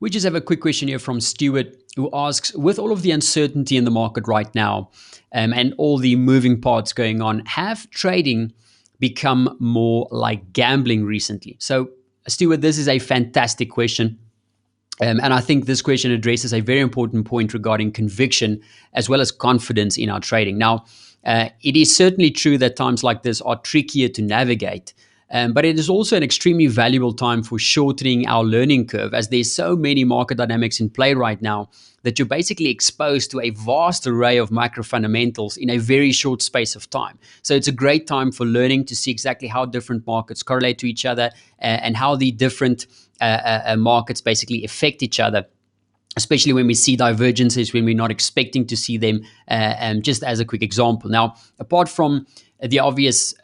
We just have a quick question here from Stuart, who asks, with all of the uncertainty in the market right now, and all the moving parts going on, have trading become more like gambling recently? So, Stuart, this is a fantastic question. And I think this question addresses a very important point regarding conviction as well as confidence in our trading. Now, it is certainly true that times like this are trickier to navigate, but it is also an extremely valuable time for shortening our learning curve, as there's so many market dynamics in play right now that you're basically exposed to a vast array of micro fundamentals in a very short space of time. So it's a great time for learning to see exactly how different markets correlate to each other, and how the different markets basically affect each other, especially when we see divergences when we're not expecting to see them. Just as a quick example. Now, apart from the obvious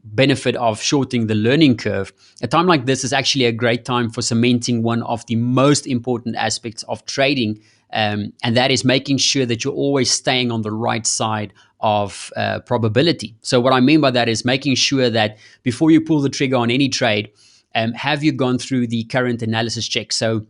benefit of shortening the learning curve, a time like this is actually a great time for cementing one of the most important aspects of trading, and that is making sure that you're always staying on the right side of probability. So what I mean by that is making sure that before you pull the trigger on any trade, have you gone through the current analysis check? So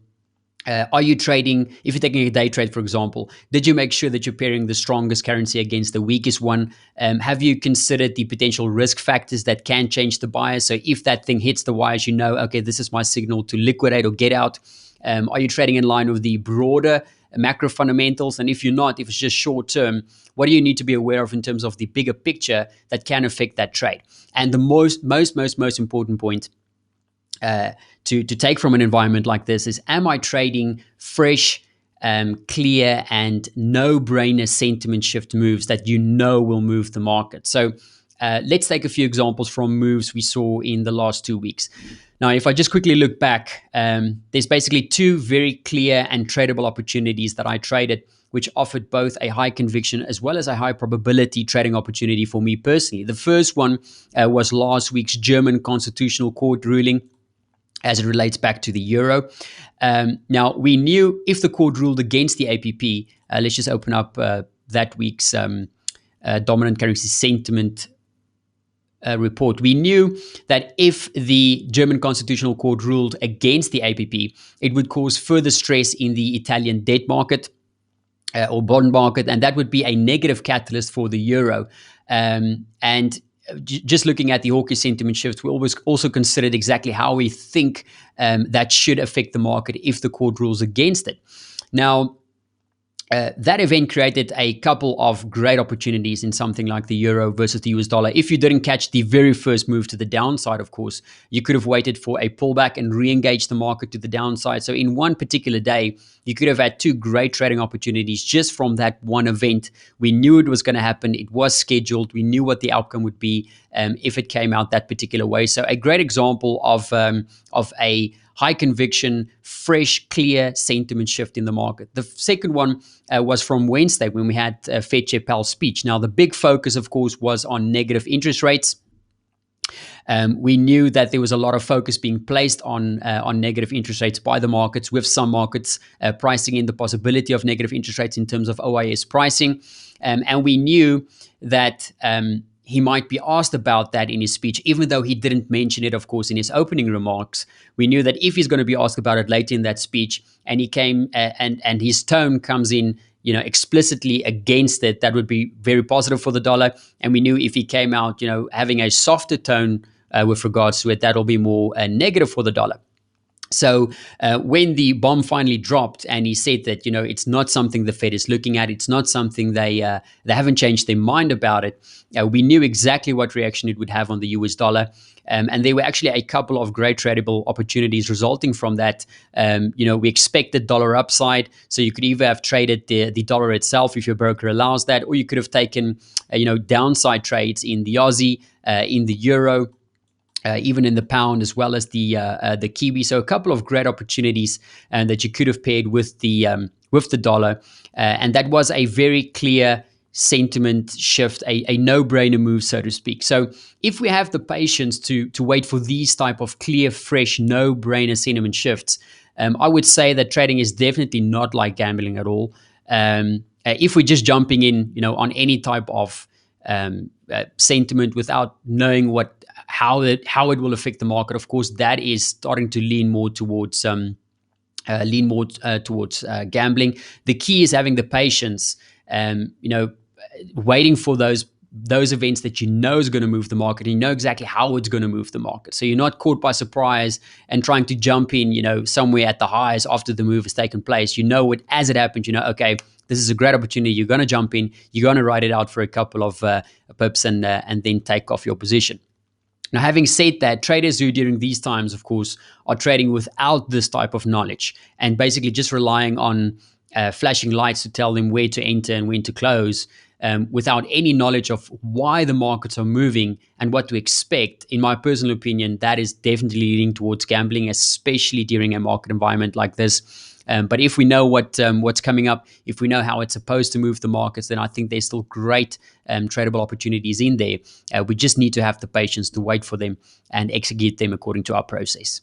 are you trading, if you're taking a day trade, for example, did you make sure that you're pairing the strongest currency against the weakest one? Have you considered the potential risk factors that can change the bias? So if that thing hits the wires, you know, okay, this is my signal to liquidate or get out. Are you trading in line with the broader macro fundamentals? And if you're not, if it's just short term, what do you need to be aware of in terms of the bigger picture that can affect that trade? And the most important point to take from an environment like this is, am I trading fresh, clear, and no-brainer sentiment shift moves that you know will move the market? So let's take a few examples from moves we saw in the last 2 weeks. Now, if I just quickly look back, there's basically two very clear and tradable opportunities that I traded, which offered both a high conviction as well as a high probability trading opportunity for me personally. The first one was last week's German Constitutional Court ruling, as it relates back to the euro. Now, we knew if the court ruled against the APP, let's just open up that week's dominant currency sentiment report. We knew that if the German Constitutional Court ruled against the APP, it would cause further stress in the Italian debt market or bond market, and that would be a negative catalyst for the euro. And just looking at the hawkish sentiment shift, we always also considered exactly how we think that should affect the market if the court rules against it. Now, that event created a couple of great opportunities in something like the euro versus the US dollar. If you didn't catch the very first move to the downside, of course, you could have waited for a pullback and re-engaged the market to the downside. So in one particular day, you could have had two great trading opportunities just from that one event. We knew it was going to happen. It was scheduled. We knew what the outcome would be if it came out that particular way. So a great example of a high conviction, fresh, clear sentiment shift in the market. The second one was from Wednesday when we had Fed Chair Powell's speech. Now, the big focus, of course, was on negative interest rates. We knew that there was a lot of focus being placed on negative interest rates by the markets, with some markets pricing in the possibility of negative interest rates in terms of OIS pricing. And we knew that he might be asked about that in his speech, even though he didn't mention it, of course, in his opening remarks. We knew that if he's going to be asked about it later in that speech, and he came and his tone comes in, explicitly against it, that would be very positive for the dollar. And we knew if he came out, having a softer tone with regards to it, that'll be more negative for the dollar. So when the bomb finally dropped and he said that, it's not something the Fed is looking at, it's not something they haven't changed their mind about it, we knew exactly what reaction it would have on the US dollar. And there were actually a couple of great tradable opportunities resulting from that. We expected dollar upside. So you could either have traded the dollar itself if your broker allows that, or you could have taken, downside trades in the Aussie, in the euro, even in the pound, as well as the Kiwi. So a couple of great opportunities that you could have paired with the dollar, and that was a very clear sentiment shift, a no-brainer move, so to speak. So if we have the patience to wait for these type of clear, fresh, no-brainer sentiment shifts, I would say that trading is definitely not like gambling at all. If we're just jumping in, on any type of sentiment, without knowing how it will affect the market, of course, that is starting to lean more towards gambling. The key is having the patience, waiting for those events that you know is going to move the market, and you know exactly how it's going to move the market. So you're not caught by surprise and trying to jump in, somewhere at the highs after the move has taken place. You know it as it happens. Okay, this is a great opportunity. You're going to jump in. You're going to ride it out for a couple of pips and then take off your position. Now, having said that, traders who during these times, of course, are trading without this type of knowledge and basically just relying on flashing lights to tell them where to enter and when to close, without any knowledge of why the markets are moving and what to expect, in my personal opinion, that is definitely leading towards gambling, especially during a market environment like this. But if we know what's coming up, if we know how it's supposed to move the markets, then I think there's still great tradable opportunities in there. We just need to have the patience to wait for them and execute them according to our process.